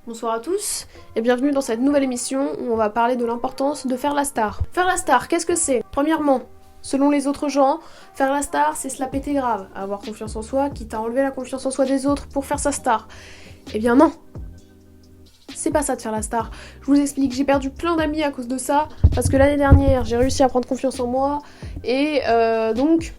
Bonsoir à tous et bienvenue dans cette nouvelle émission où on va parler de l'importance de faire la star. Faire la star, qu'est-ce que c'est? Premièrement, selon les autres gens, faire la star c'est se la péter grave, avoir confiance en soi, quitte à enlever la confiance en soi des autres pour faire sa star. Eh bien non, c'est pas ça de faire la star. Je vous explique, j'ai perdu plein d'amis à cause de ça, parce que l'année dernière j'ai réussi à prendre confiance en moi et donc...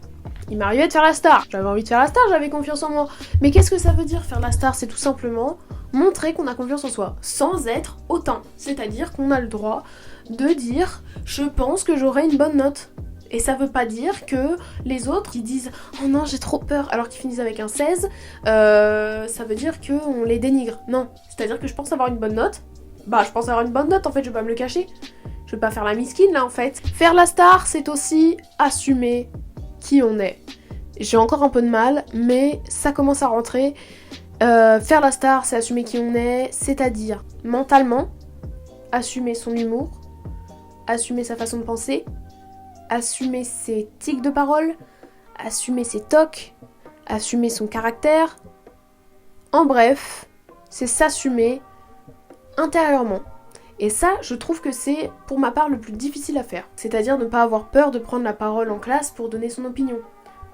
il m'arrivait de faire la star. J'avais envie de faire la star, j'avais confiance en moi. Mais qu'est-ce que ça veut dire faire la star? C'est tout simplement montrer qu'on a confiance en soi, sans être hautain. C'est-à-dire qu'on a le droit de dire « je pense que j'aurai une bonne note ». Et ça veut pas dire que les autres qui disent « oh non, j'ai trop peur » alors qu'ils finissent avec un 16, ça veut dire qu'on les dénigre. Non, c'est-à-dire que je pense avoir une bonne note. Bah, je pense avoir une bonne note, en fait, je vais pas me le cacher. Je vais pas faire la miskine, là, en fait. Faire la star, c'est aussi assumer qui on est. J'ai encore un peu de mal, mais ça commence à rentrer. Faire la star, c'est assumer qui on est, c'est-à-dire mentalement, assumer son humour, assumer sa façon de penser, assumer ses tics de parole, assumer ses tocs, assumer son caractère. En bref, c'est s'assumer intérieurement. Et ça, je trouve que c'est, pour ma part, le plus difficile à faire. C'est-à-dire ne pas avoir peur de prendre la parole en classe pour donner son opinion.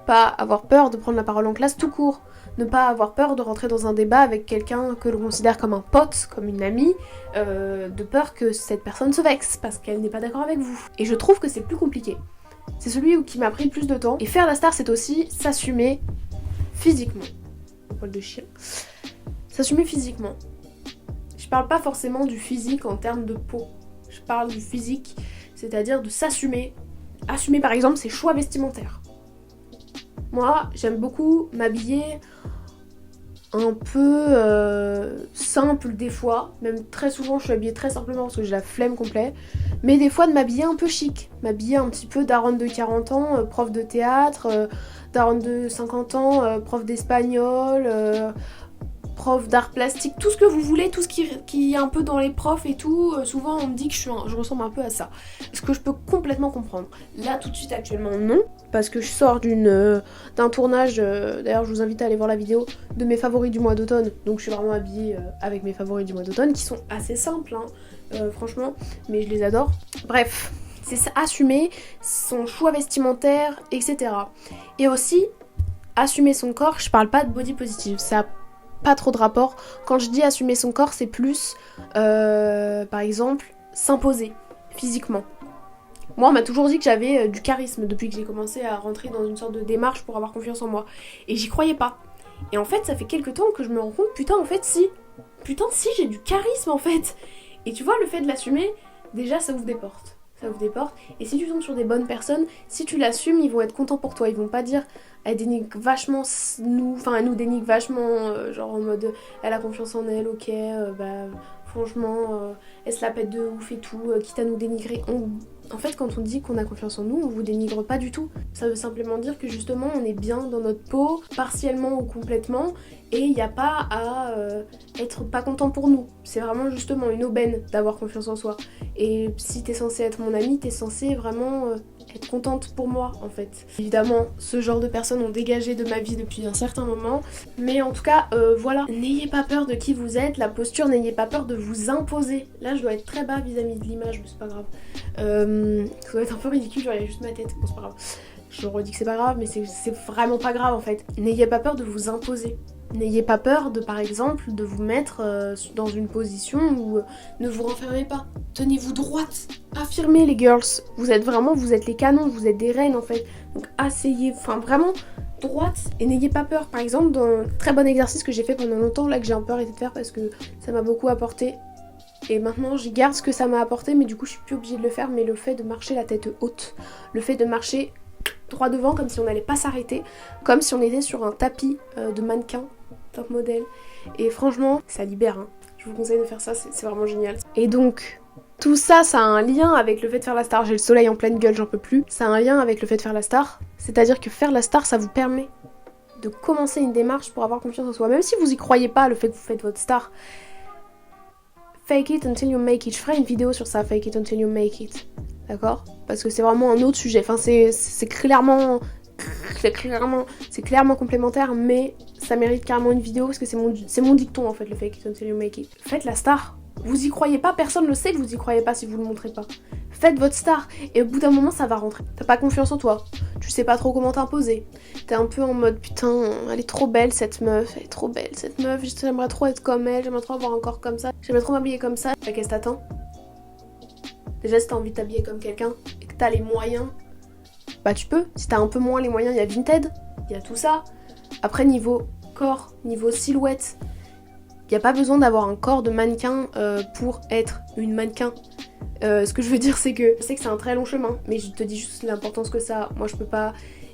Pas avoir peur de prendre la parole en classe tout court. Ne pas avoir peur de rentrer dans un débat avec quelqu'un que l'on considère comme un pote, comme une amie, de peur que cette personne se vexe parce qu'elle n'est pas d'accord avec vous. Et je trouve que c'est plus compliqué. C'est celui qui m'a pris le plus de temps. Et faire la star, c'est aussi s'assumer physiquement. Poil de chien. S'assumer physiquement. Je parle pas forcément du physique en termes de peau. Je parle du physique, c'est-à-dire de s'assumer. Assumer par exemple ses choix vestimentaires. Moi, j'aime beaucoup m'habiller un peu simple des fois. Même très souvent, je suis habillée très simplement parce que j'ai la flemme complète. Mais des fois, de m'habiller un peu chic. M'habiller un petit peu daronne de 40 ans, prof de théâtre, daronne de 50 ans, prof d'espagnol... prof d'art plastique, tout ce que vous voulez, tout ce qui est un peu dans les profs et tout, souvent on me dit que je ressemble un peu à ça. Ce que je peux complètement comprendre. Là tout de suite actuellement non, parce que je sors d'un tournage, d'ailleurs je vous invite à aller voir la vidéo, de mes favoris du mois d'automne, donc je suis vraiment habillée avec mes favoris du mois d'automne, qui sont assez simples, franchement, mais je les adore. Bref, c'est ça, assumer son choix vestimentaire, etc. Et aussi, assumer son corps, je parle pas de body positive, ça pas trop de rapport. Quand je dis assumer son corps, c'est plus, par exemple, s'imposer physiquement. Moi, on m'a toujours dit que j'avais du charisme depuis que j'ai commencé à rentrer dans une sorte de démarche pour avoir confiance en moi. Et j'y croyais pas. Et en fait, ça fait quelques temps que je me rends compte, putain, en fait, si. Putain, si, j'ai du charisme, en fait. Et tu vois, le fait de l'assumer, déjà, ça ouvre des portes. Ça ouvre des portes. Et si tu tombes sur des bonnes personnes, si tu l'assumes, ils vont être contents pour toi. Ils vont pas dire elle dénigre vachement nous, enfin elle nous dénigre vachement, genre en mode elle a confiance en elle, ok, bah franchement elle se la pète de ouf et tout, quitte à nous dénigrer. En fait, quand on dit qu'on a confiance en nous, on vous dénigre pas du tout. Ça veut simplement dire que justement on est bien dans notre peau, partiellement ou complètement, et il n'y a pas à être pas content pour nous. C'est vraiment justement une aubaine d'avoir confiance en soi. Et si t'es censé être mon amie, t'es censé vraiment être contente pour moi en fait. Évidemment, ce genre de personnes ont dégagé de ma vie depuis un certain moment, mais en tout cas, voilà. N'ayez pas peur de qui vous êtes, la posture, n'ayez pas peur de vous imposer. Là, je dois être très bas vis-à-vis de l'image, mais c'est pas grave. Ça doit être un peu ridicule, je regarde juste ma tête, bon c'est pas grave. Je redis que c'est pas grave, mais c'est vraiment pas grave en fait. N'ayez pas peur de vous imposer. N'ayez pas peur de, par exemple, de vous mettre dans une position où ne vous renfermez pas. Tenez-vous droite. Affirmez les girls. Vous êtes les canons, vous êtes des reines en fait. Donc asseyez, enfin vraiment droite et n'ayez pas peur. Par exemple, dans un très bon exercice que j'ai fait pendant longtemps, là que j'ai un peu arrêté de faire parce que ça m'a beaucoup apporté. Et maintenant, je garde ce que ça m'a apporté, mais du coup, je suis plus obligée de le faire. Mais le fait de marcher la tête haute, le fait de marcher droit devant comme si on n'allait pas s'arrêter, comme si on était sur un tapis de mannequin, top modèle. Et franchement, ça libère. Je vous conseille de faire ça, c'est vraiment génial. Et donc, tout ça, ça a un lien avec le fait de faire la star. J'ai le soleil en pleine gueule, j'en peux plus. Ça a un lien avec le fait de faire la star. C'est-à-dire que faire la star, ça vous permet de commencer une démarche pour avoir confiance en soi. Même si vous y croyez pas, le fait que vous faites votre star. Fake it until you make it. Je ferai une vidéo sur ça, fake it until you make it. D'accord ? Parce que c'est vraiment un autre sujet. Enfin, c'est clairement complémentaire, mais ça mérite carrément une vidéo parce que c'est mon dicton en fait, le fake it until you make it. Faites la star. Vous y croyez pas, personne ne sait que vous y croyez pas si vous le montrez pas. Faites votre star et au bout d'un moment ça va rentrer. T'as pas confiance en toi, tu sais pas trop comment t'imposer. T'es un peu en mode putain, elle est trop belle cette meuf, elle est trop belle cette meuf, j'aimerais trop être comme elle, j'aimerais trop avoir un corps comme ça, j'aimerais trop m'habiller comme ça. Qu'est-ce que t'attends? Déjà si t'as envie de t'habiller comme quelqu'un et que t'as les moyens, bah tu peux. Si t'as un peu moins les moyens, il y a Vinted, il y a tout ça. Après niveau corps, niveau silhouette, il n'y a pas besoin d'avoir un corps de mannequin pour être une mannequin. Ce que je veux dire c'est que je sais que c'est un très long chemin, mais je te dis juste l'importance que ça. Moi je peux pas,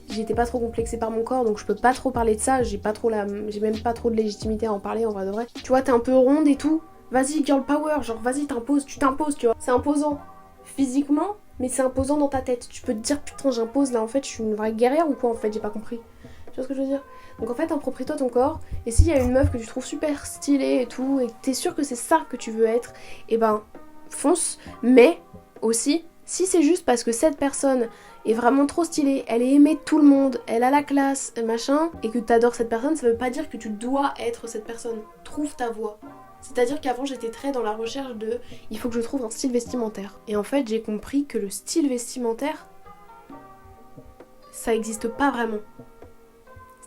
j'étais pas trop complexée par mon corps, donc je peux pas trop parler de ça, j'ai même pas trop de légitimité à en parler en vrai de vrai. Tu vois, t'es un peu ronde et tout, vas-y girl power, genre vas-y tu t'imposes, tu vois. C'est imposant physiquement, mais c'est imposant dans ta tête. Tu peux te dire putain j'impose là en fait je suis une vraie guerrière ou quoi en fait, j'ai pas compris. Tu vois ce que je veux dire? Donc en fait, approprie-toi ton corps, et s'il y a une meuf que tu trouves super stylée et tout, et que t'es sûr que c'est ça que tu veux être, et ben fonce. Mais aussi, si c'est juste parce que cette personne est vraiment trop stylée, elle est aimée de tout le monde, elle a la classe, machin, et que t'adores cette personne, ça veut pas dire que tu dois être cette personne. Trouve ta voie. C'est-à-dire qu'avant j'étais très dans la recherche de il faut que je trouve un style vestimentaire. Et en fait j'ai compris que le style vestimentaire, ça existe pas vraiment.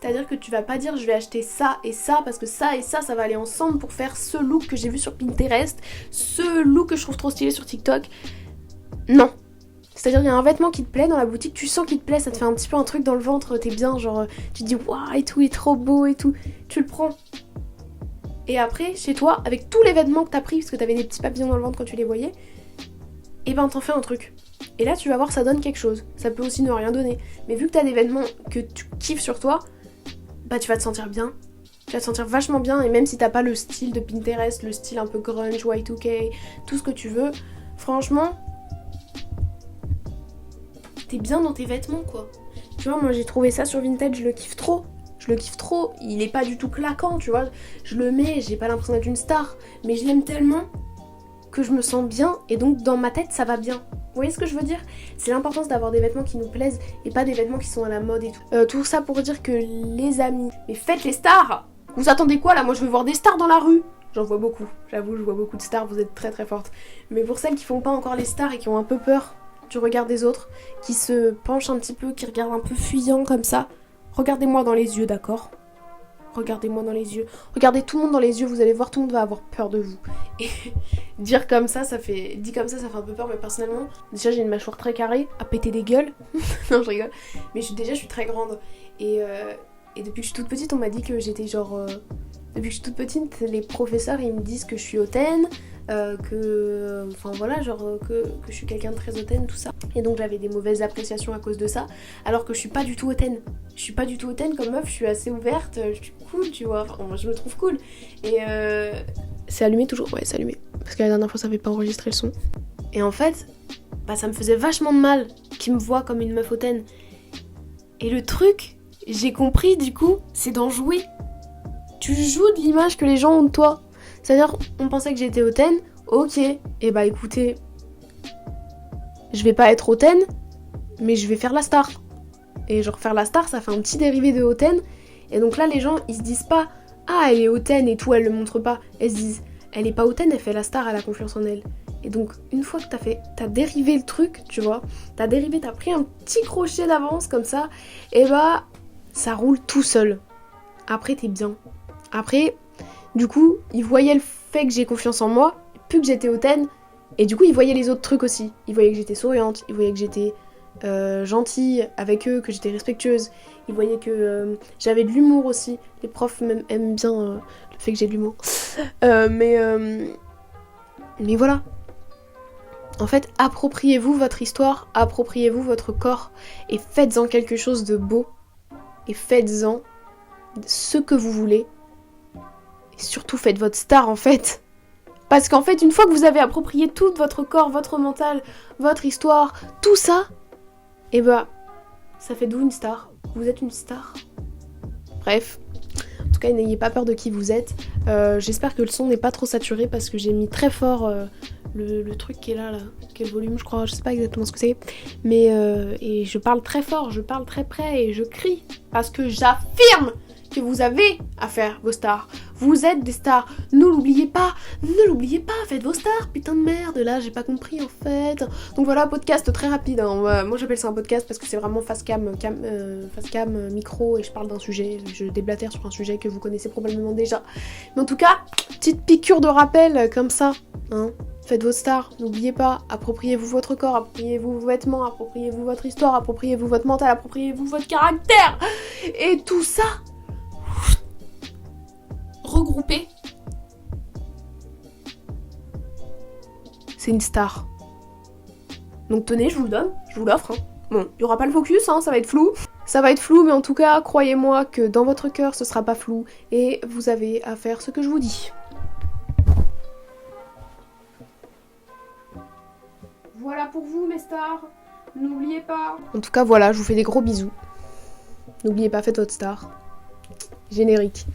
C'est-à-dire que tu vas pas dire je vais acheter ça et ça parce que ça et ça va aller ensemble pour faire ce look que j'ai vu sur Pinterest, ce look que je trouve trop stylé sur TikTok. Non. C'est-à-dire il y a un vêtement qui te plaît dans la boutique, tu sens qu'il te plaît, ça te fait un petit peu un truc dans le ventre, t'es bien, genre tu te dis waouh et tout, il est trop beau et tout, tu le prends. Et après, chez toi, avec tous les vêtements que t'as pris, parce que t'avais des petits papillons dans le ventre quand tu les voyais, et ben t'en fais un truc. Et là tu vas voir ça donne quelque chose. Ça peut aussi ne rien donner. Mais vu que t'as des vêtements que tu kiffes sur toi, bah tu vas te sentir bien. Tu vas te sentir vachement bien, et même si t'as pas le style de Pinterest, le style un peu grunge, Y2K, tout ce que tu veux, franchement, t'es bien dans tes vêtements quoi. Tu vois, moi j'ai trouvé ça sur Vinted, je le kiffe trop. Il est pas du tout claquant, tu vois. Je le mets, j'ai pas l'impression d'être une star, mais je l'aime tellement que je me sens bien, et donc dans ma tête ça va bien. Vous voyez ce que je veux dire? C'est l'importance d'avoir des vêtements qui nous plaisent et pas des vêtements qui sont à la mode et tout. Tout ça pour dire que les amis, mais faites les stars! Vous attendez quoi là? Moi je veux voir des stars dans la rue. J'en vois beaucoup, j'avoue, je vois beaucoup de stars, vous êtes très très fortes. Mais pour celles qui font pas encore les stars et qui ont un peu peur du regard des autres, qui se penchent un petit peu, qui regardent un peu fuyant comme ça, regardez-moi dans les yeux, d'accord? Regardez-moi dans les yeux. Regardez tout le monde dans les yeux, vous allez voir, tout le monde va avoir peur de vous. Et dire comme ça, dit comme ça fait un peu peur, mais personnellement, déjà j'ai une mâchoire très carrée, à péter des gueules. Non, je rigole. Mais je suis très grande. Et depuis que je suis toute petite, on m'a dit que j'étais genre... Depuis que je suis toute petite, les professeurs, ils me disent que je suis hautaine, que je suis quelqu'un de très hautaine, tout ça. Et donc j'avais des mauvaises appréciations à cause de ça, alors que je suis pas du tout hautaine. Je suis pas du tout hautaine comme meuf, je suis assez ouverte, je suis cool, tu vois. Enfin, moi je me trouve cool. Et c'est allumé toujours? Ouais, c'est allumé. Parce que la dernière fois ça avait pas enregistré le son. Et en fait, bah ça me faisait vachement de mal qu'ils me voient comme une meuf hautaine. Et le truc, j'ai compris du coup, c'est d'en jouer. Tu joues de l'image que les gens ont de toi. C'est-à-dire, on pensait que j'étais hautaine, ok, et bah écoutez, je vais pas être hautaine, mais je vais faire la star. Et genre faire la star, ça fait un petit dérivé de hautaine, et donc là les gens, ils se disent pas, ah elle est hautaine et tout, elle le montre pas. Elles se disent, elle est pas hautaine, elle fait la star, elle a confiance en elle. Et donc une fois que t'as dérivé le truc, tu vois, t'as pris un petit crochet d'avance comme ça, et bah ça roule tout seul. Après t'es bien. Après, du coup, ils voyaient le fait que j'ai confiance en moi, plus que j'étais hautaine, et du coup, ils voyaient les autres trucs aussi. Ils voyaient que j'étais souriante, ils voyaient que j'étais gentille avec eux, que j'étais respectueuse, ils voyaient que j'avais de l'humour aussi. Les profs même aiment bien le fait que j'ai de l'humour. Mais voilà. En fait, appropriez-vous votre histoire, appropriez-vous votre corps, et faites-en quelque chose de beau, et faites-en ce que vous voulez. Et surtout faites votre star en fait. Parce qu'en fait, une fois que vous avez approprié tout votre corps, votre mental, votre histoire, tout ça, et bah, ça fait d'où une star. Vous êtes une star. Bref. En tout cas, n'ayez pas peur de qui vous êtes. J'espère que le son n'est pas trop saturé parce que j'ai mis très fort le truc qui est là, quel volume je crois, je sais pas exactement ce que c'est. Mais et je parle très fort, je parle très près et je crie parce que j'affirme que vous avez à faire vos stars. Vous êtes des stars, ne l'oubliez pas, faites vos stars, putain de merde, là j'ai pas compris en fait. Donc voilà, podcast très rapide, hein. Moi j'appelle ça un podcast parce que c'est vraiment face cam, micro, et je parle d'un sujet, je déblatère sur un sujet que vous connaissez probablement déjà. Mais en tout cas, petite piqûre de rappel comme ça, hein. Faites vos stars, n'oubliez pas, appropriez-vous votre corps, appropriez-vous vos vêtements, appropriez-vous votre histoire, appropriez-vous votre mental, appropriez-vous votre caractère. Et tout ça regroupé, c'est une star. Donc tenez, je vous le donne, je vous l'offre. Hein. Bon, il y aura pas le focus, hein, ça va être flou. Ça va être flou, mais en tout cas, croyez-moi que dans votre cœur, ce sera pas flou. Et vous avez à faire ce que je vous dis. Voilà pour vous, mes stars. N'oubliez pas. En tout cas, voilà, je vous fais des gros bisous. N'oubliez pas, faites votre star. Générique.